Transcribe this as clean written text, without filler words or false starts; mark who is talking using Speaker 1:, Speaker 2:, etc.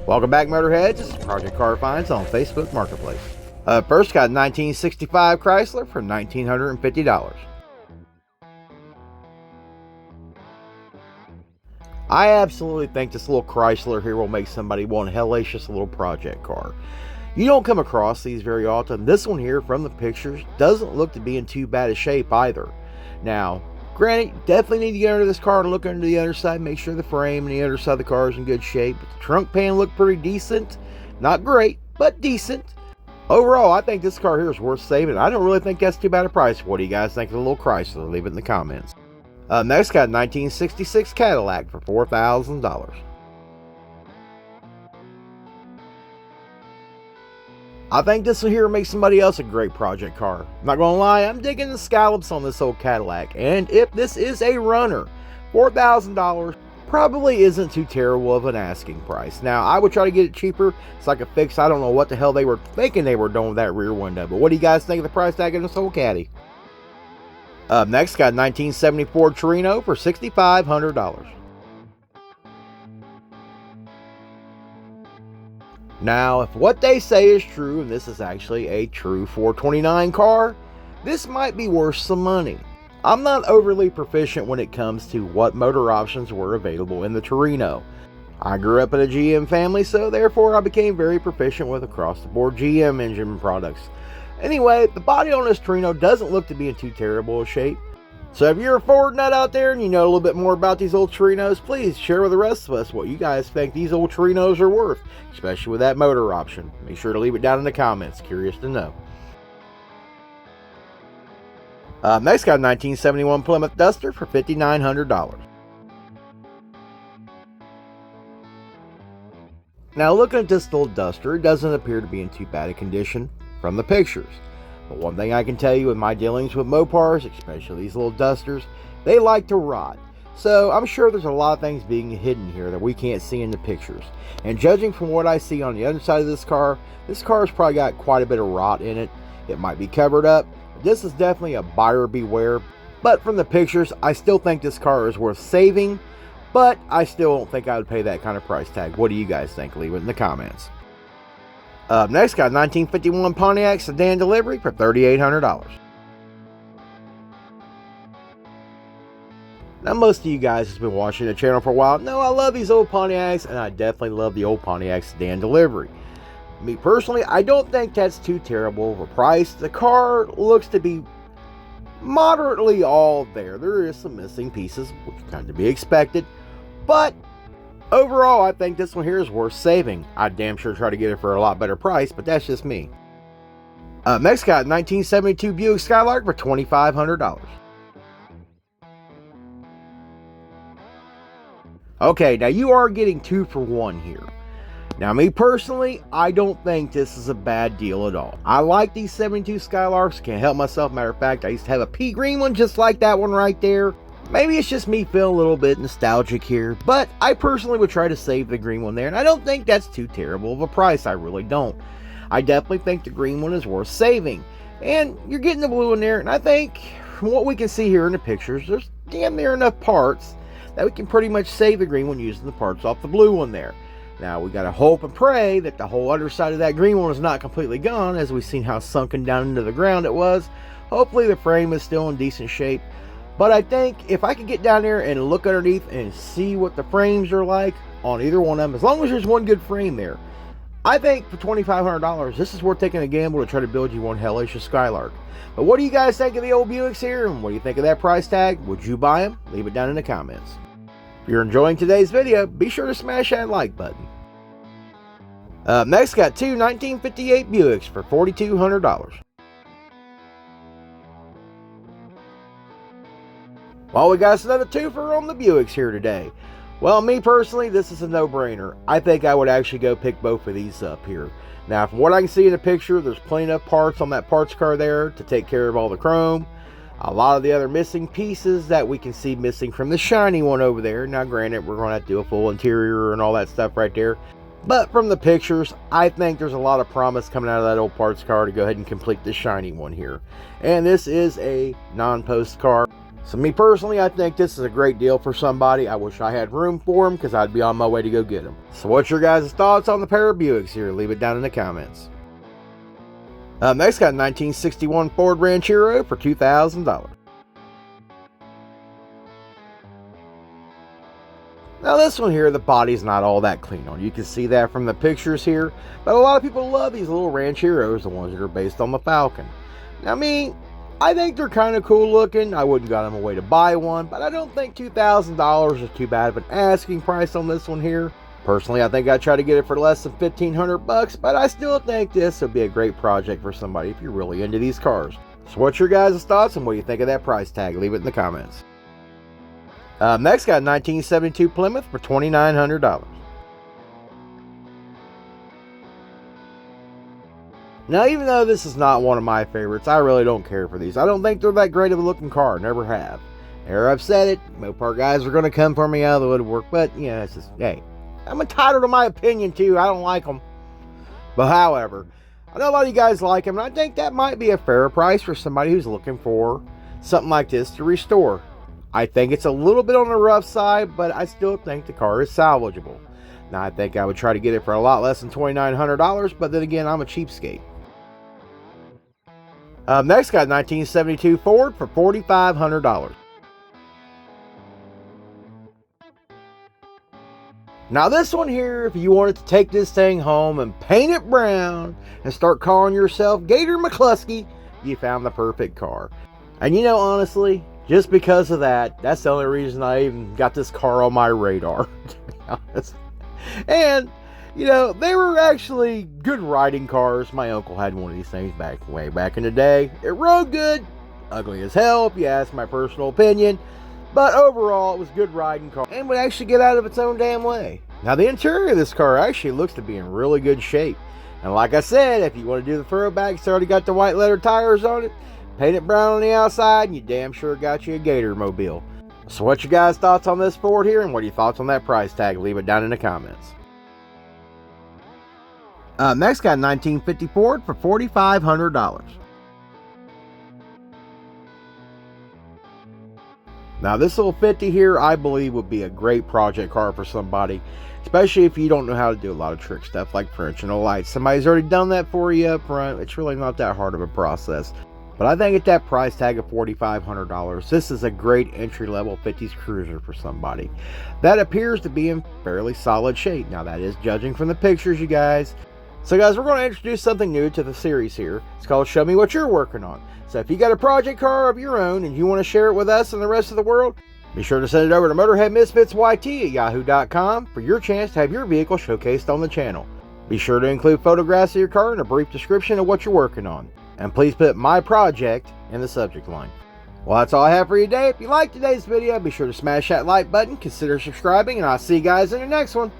Speaker 1: Welcome back, Motorheads. This is Project Car Finds on Facebook Marketplace. First, got a 1965 Chrysler for $1,950. I absolutely think this little Chrysler here will make somebody want a hellacious little project car. You don't come across these very often. This one here, from the pictures, doesn't look to be in too bad a shape either. Now, granted, you definitely need to get under this car and look under the underside, make sure the frame and the underside of the car is in good shape. But the trunk pan looked pretty decent. Not great, but decent. Overall, I think this car here is worth saving. I don't really think that's too bad a price. What do you guys think of the little Chrysler? Leave it in the comments. Next, got a 1966 Cadillac for $4,000. I think this one here makes somebody else a great project car. I'm not gonna lie, I'm digging the scallops on this old Cadillac, and if this is a runner, $4,000 probably isn't too terrible of an asking price. Now, I would try to get it cheaper so I could fix. I don't know what the hell they were thinking they were doing with that rear window, but what do you guys think of the price tag of this old Caddy? Next, got a 1974 Torino for $6,500. Now, if what they say is true, and this is actually a true 429 car, this might be worth some money. I'm not overly proficient when it comes to what motor options were available in the Torino. I grew up in a GM family, so therefore I became very proficient with across-the-board GM engine products. Anyway, the body on this Torino doesn't look to be in too terrible a shape. So if you're a Ford nut out there and you know a little bit more about these old Torinos, please share with the rest of us what you guys think these old Torinos are worth, especially with that motor option. Make sure to leave it down in the comments. Curious to know. Next, got a 1971 Plymouth Duster for $5,900. Now, looking at this old Duster, it doesn't appear to be in too bad a condition from the pictures. But one thing I can tell you with my dealings with Mopars, especially these little Dusters, they like to rot. So I'm sure there's a lot of things being hidden here that we can't see in the pictures. And judging from what I see on the other side of this car has probably got quite a bit of rot in it. It might be covered up. This is definitely a buyer beware. But from the pictures, I still think this car is worth saving. But I still don't think I would pay that kind of price tag. What do you guys think? Leave it in the comments. Next, got a 1951 Pontiac sedan delivery for $3,800. Now, most of you guys has been watching the channel for a while know I love these old Pontiacs, and I definitely love the old Pontiac sedan delivery. Me personally, I don't think that's too terrible of a price. The car looks to be moderately all there. There is some missing pieces, which is kind of to be expected, but overall, I think this one here is worth saving. I'd damn sure try to get it for a lot better price, but that's just me. Next, got a 1972 Buick Skylark for $2,500. Okay, now you are getting 2 for 1 here. Now, me personally, I don't think this is a bad deal at all. I like these 72 Skylarks. Can't help myself. Matter of fact, I used to have a pea green one just like that one right there. Maybe it's just me feeling a little bit nostalgic here, but I personally would try to save the green one there, and I don't think that's too terrible of a price. I really don't. I definitely think the green one is worth saving, and you're getting the blue in there, and I think from what we can see here in the pictures, there's damn near enough parts that we can pretty much save the green one using the parts off the blue one there. Now, we gotta hope and pray that the whole underside of that green one is not completely gone, as we've seen how sunken down into the ground it was. Hopefully the frame is still in decent shape. But I think if I could get down there and look underneath and see what the frames are like on either one of them, as long as there's one good frame there, I think for $2,500, this is worth taking a gamble to try to build you one hellacious Skylark. But what do you guys think of the old Buicks here? And what do you think of that price tag? Would you buy them? Leave it down in the comments. If you're enjoying today's video, be sure to smash that like button. Next, got 2 1958 Buicks for $4,200. Well, we got another twofer on the Buicks here today. Well, me personally, this is a no-brainer. I think I would actually go pick both of these up here. Now, from what I can see in the picture, there's plenty of parts on that parts car there to take care of all the chrome. A lot of the other missing pieces that we can see missing from the shiny one over there. Now, granted, we're going to have to do a full interior and all that stuff right there. But from the pictures, I think there's a lot of promise coming out of that old parts car to go ahead and complete the shiny one here. And this is a non-post car. So me personally, I think this is a great deal for somebody. I wish I had room for them because I'd be on my way to go get them. So what's your guys' thoughts on the pair of Buicks here? Leave it down in the comments. Next got a 1961 Ford Ranchero for $2,000. Now this one here, the body's not all that clean on. You can see that from the pictures here. But a lot of people love these little Rancheros, the ones that are based on the Falcon. Now me, I think they're kind of cool looking. I wouldn't got them away to buy one, but I don't think $2,000 is too bad of an asking price on this one here. Personally, I think I'd try to get it for less than $1,500, but I still think this would be a great project for somebody if you're really into these cars. So what's your guys' thoughts and what do you think of that price tag? Leave it in the comments. Next got a 1972 Plymouth for $2,900. Now, even though this is not one of my favorites, I really don't care for these. I don't think they're that great of a looking car. Never have. There, I've said it. Mopar guys are going to come for me out of the woodwork. But, you know, it's just, hey, I'm entitled to my opinion, too. I don't like them. But, however, I know a lot of you guys like them. And I think that might be a fair price for somebody who's looking for something like this to restore. I think it's a little bit on the rough side, but I still think the car is salvageable. Now, I think I would try to get it for a lot less than $2,900. But then again, I'm a cheapskate. Next got 1972 Ford for $4,500. Now this one here, if you wanted to take this thing home and paint it brown and start calling yourself Gator McClusky, you found the perfect car. And you know, honestly, just because of that, that's the only reason I even got this car on my radar, to be honest. And you know, they were actually good riding cars. My uncle had one of these things way back in the day. It rode good. Ugly as hell, if you ask my personal opinion. But overall, it was a good riding car. And would actually get out of its own damn way. Now, the interior of this car actually looks to be in really good shape. And like I said, if you want to do the throwback, it's already got the white leather tires on it. Paint it brown on the outside, and you damn sure got you a Gator mobile. So what's your guys' thoughts on this Ford here? And what are your thoughts on that price tag? Leave it down in the comments. Next got a 1950 Ford for $4,500. Now this little 50 here, I believe would be a great project car for somebody, especially if you don't know how to do a lot of trick stuff like French and the lights. Somebody's already done that for you up front. It's really not that hard of a process. But I think at that price tag of $4,500, this is a great entry-level 50s cruiser for somebody that appears to be in fairly solid shape. Now that is judging from the pictures, you guys. So guys, we're going to introduce something new to the series here. It's called Show Me What You're Working On. So if you got a project car of your own and you want to share it with us and the rest of the world, be sure to send it over to MotorheadMisfitsYT@yahoo.com for your chance to have your vehicle showcased on the channel. Be sure to include photographs of your car and a brief description of what you're working on. And please put "My Project" in the subject line. Well, that's all I have for you today. If you liked today's video, be sure to smash that like button, consider subscribing, and I'll see you guys in the next one.